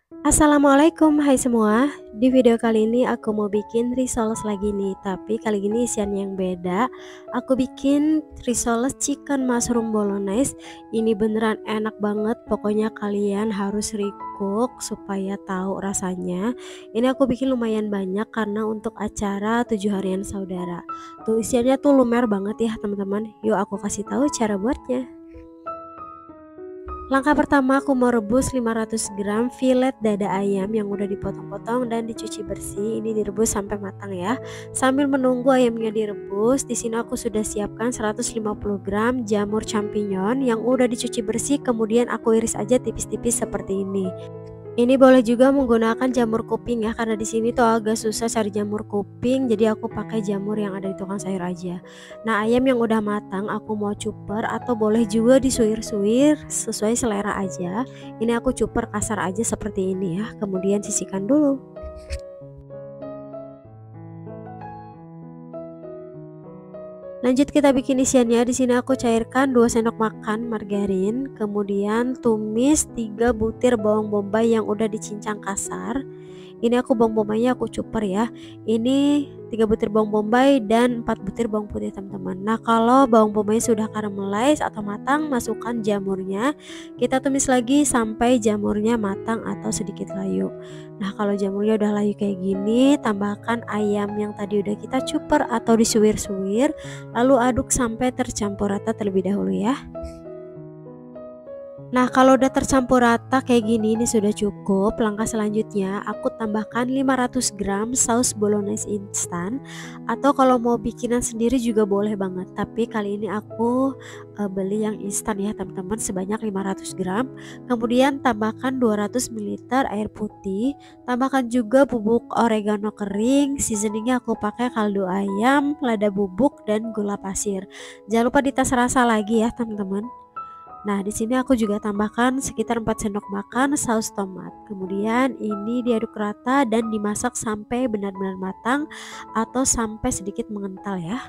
Assalamualaikum, hai semua. Di video kali ini aku mau bikin risoles lagi nih, tapi kali ini isiannya yang beda. Aku bikin risoles chicken mushroom bolognese. Ini beneran enak banget, pokoknya kalian harus recook supaya tahu rasanya. Ini aku bikin lumayan banyak karena untuk acara 7 harian saudara. Tuh isiannya tuh lumer banget ya teman-teman. Yuk aku kasih tahu cara buatnya. Langkah pertama aku mau rebus 500 gram filet dada ayam yang udah dipotong-potong dan dicuci bersih. Ini direbus sampai matang ya. Sambil menunggu ayamnya direbus, di sini aku sudah siapkan 150 gram jamur champignon yang udah dicuci bersih, kemudian aku iris aja tipis-tipis seperti ini. Ini boleh juga menggunakan jamur kuping ya, karena di sini tuh agak susah cari jamur kuping, jadi aku pakai jamur yang ada di tukang sayur aja. Nah, ayam yang udah matang aku mau cuper atau boleh juga disuir-suir sesuai selera aja. Ini aku cuper kasar aja seperti ini ya, kemudian sisihkan dulu. Lanjut kita bikin isiannya. Di sini aku cairkan 2 sendok makan margarin, kemudian tumis 3 butir bawang bombay yang udah dicincang kasar. Ini aku bawang bombaynya aku cuper ya. Ini 3 butir bawang bombay dan 4 butir bawang putih teman-teman. Nah, kalau bawang bombay sudah caramelize atau matang, masukkan jamurnya. Kita tumis lagi sampai jamurnya matang atau sedikit layu. Nah, kalau jamurnya udah layu kayak gini, tambahkan ayam yang tadi udah kita cuper atau disuir-suir, lalu aduk sampai tercampur rata terlebih dahulu ya. Nah, kalau udah tercampur rata kayak gini, ini sudah cukup. Langkah selanjutnya aku tambahkan 500 gram saus bolognese instan, atau kalau mau bikinan sendiri juga boleh banget, tapi kali ini aku beli yang instan ya teman-teman, sebanyak 500 gram. Kemudian tambahkan 200 ml air putih, tambahkan juga bubuk oregano kering. Seasoningnya aku pakai kaldu ayam, lada bubuk, dan gula pasir. Jangan lupa dites rasa lagi ya teman-teman. Nah, di sini aku juga tambahkan sekitar 4 sendok makan saus tomat. Kemudian ini diaduk rata dan dimasak sampai benar-benar matang atau sampai sedikit mengental ya.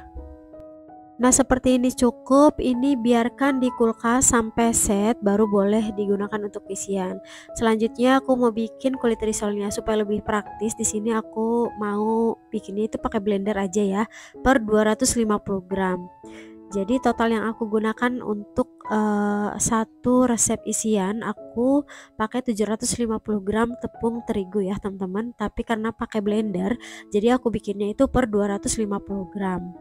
Nah, seperti ini cukup. Ini biarkan di kulkas sampai set, baru boleh digunakan untuk isian. Selanjutnya aku mau bikin kulit risolnya supaya lebih praktis. Di sini aku mau bikinnya itu pakai blender aja ya, per 250 gram. Jadi total yang aku gunakan untuk satu resep isian, aku pakai 750 gram tepung terigu ya teman-teman. Tapi karena pakai blender, jadi aku bikinnya itu per 250 gram.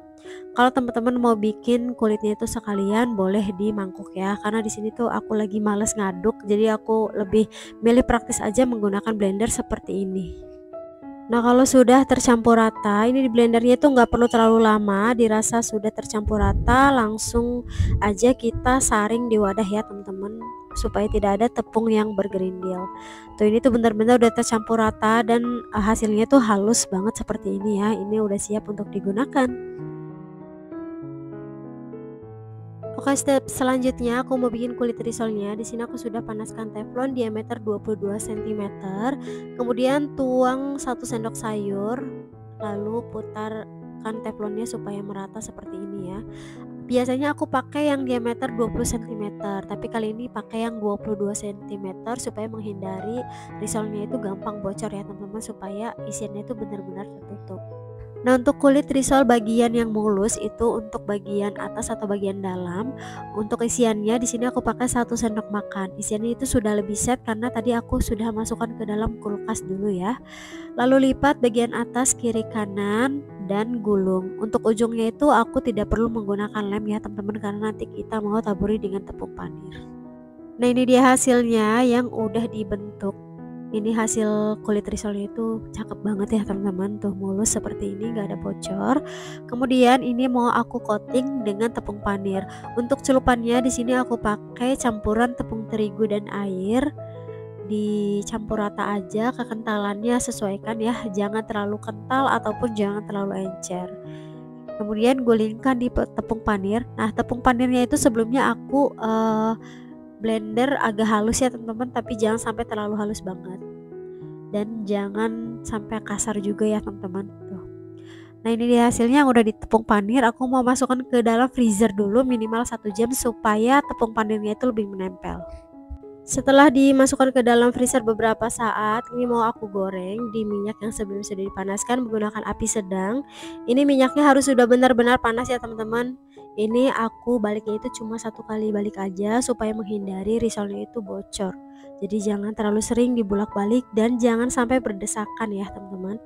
Kalau teman-teman mau bikin kulitnya itu sekalian, boleh di mangkuk ya. Karena di sini tuh aku lagi males ngaduk, jadi aku lebih milih praktis aja menggunakan blender seperti ini. Nah, kalau sudah tercampur rata, ini di blendernya itu nggak perlu terlalu lama. Dirasa sudah tercampur rata, langsung aja kita saring di wadah ya teman-teman, supaya tidak ada tepung yang bergerindil. Tuh, ini tuh benar-benar udah tercampur rata dan hasilnya tuh halus banget seperti ini ya. Ini udah siap untuk digunakan. Oke, step selanjutnya aku mau bikin kulit risolnya. Di sini aku sudah panaskan teflon diameter 22 cm. Kemudian tuang 1 sendok sayur, lalu putarkan teflonnya supaya merata seperti ini ya. Biasanya aku pakai yang diameter 20 cm, tapi kali ini pakai yang 22 cm supaya menghindari risolnya itu gampang bocor ya teman-teman, supaya isiannya itu benar-benar tertutup. Nah, untuk kulit risol bagian yang mulus itu untuk bagian atas atau bagian dalam. Untuk isiannya di sini aku pakai 1 sendok makan. Isiannya itu sudah lebih set karena tadi aku sudah masukkan ke dalam kulkas dulu ya. Lalu lipat bagian atas kiri kanan dan gulung. Untuk ujungnya itu aku tidak perlu menggunakan lem ya teman-teman, karena nanti kita mau taburi dengan tepung panir. Nah, ini dia hasilnya yang udah dibentuk. Ini hasil kulit risolnya itu cakep banget ya teman-teman, tuh mulus seperti ini, gak ada bocor. Kemudian ini mau aku coating dengan tepung panir. Untuk celupannya di sini aku pakai campuran tepung terigu dan air. Dicampur rata aja, kekentalannya sesuaikan ya, jangan terlalu kental ataupun jangan terlalu encer. Kemudian gulingkan di tepung panir. Nah, tepung panirnya itu sebelumnya aku blender agak halus ya teman-teman, tapi jangan sampai terlalu halus banget dan jangan sampai kasar juga ya teman-teman tuh. Nah, ini dia hasilnya yang udah di tepung panir. Aku mau masukkan ke dalam freezer dulu minimal 1 jam supaya tepung panirnya itu lebih menempel. Setelah dimasukkan ke dalam freezer beberapa saat, ini mau aku goreng di minyak yang sebelum sudah dipanaskan menggunakan api sedang. Ini minyaknya harus sudah benar-benar panas ya teman-teman. Ini aku baliknya itu cuma 1 kali balik aja supaya menghindari risolnya itu bocor. Jadi jangan terlalu sering dibulak-balik dan jangan sampai berdesakan ya teman-teman.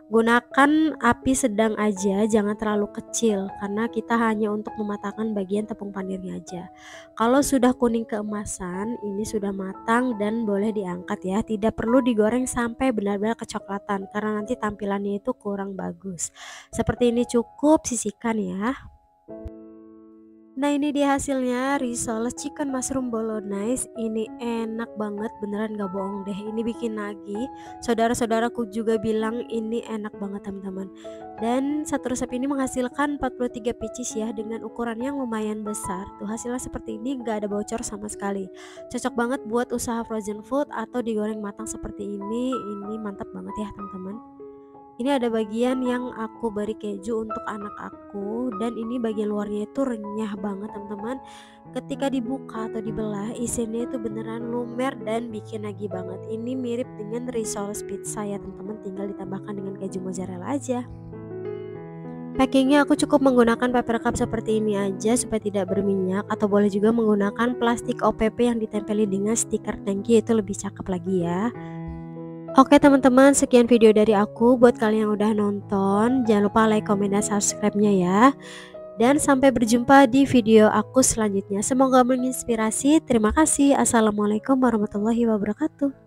Gunakan api sedang aja, jangan terlalu kecil karena kita hanya untuk mematangkan bagian tepung panirnya aja. Kalau sudah kuning keemasan, ini sudah matang dan boleh diangkat ya. Tidak perlu digoreng sampai benar-benar kecoklatan karena nanti tampilannya itu kurang bagus. Seperti ini cukup, sisihkan ya. Nah ini dia hasilnya, risol chicken mushroom bolognese. Ini enak banget, beneran gak bohong deh, ini bikin nagih. Saudara-saudaraku juga bilang ini enak banget teman-teman. Dan satu resep ini menghasilkan 43 pieces ya, dengan ukuran yang lumayan besar. Tuh hasilnya seperti ini, gak ada bocor sama sekali. Cocok banget buat usaha frozen food atau digoreng matang seperti ini mantap banget ya teman-teman. Ini ada bagian yang aku beri keju untuk anak aku, dan ini bagian luarnya itu renyah banget teman-teman. Ketika dibuka atau dibelah, isinya itu beneran lumer dan bikin nagih banget. Ini mirip dengan risol pizza ya teman-teman, tinggal ditambahkan dengan keju mozzarella aja. Packingnya aku cukup menggunakan paper cup seperti ini aja supaya tidak berminyak, atau boleh juga menggunakan plastik OPP yang ditempeli dengan stiker tangki, itu lebih cakep lagi ya. Oke teman-teman, sekian video dari aku. Buat kalian yang udah nonton, jangan lupa like, komen, dan subscribe-nya ya. Dan sampai berjumpa di video aku selanjutnya. Semoga menginspirasi. Terima kasih. Assalamualaikum warahmatullahi wabarakatuh.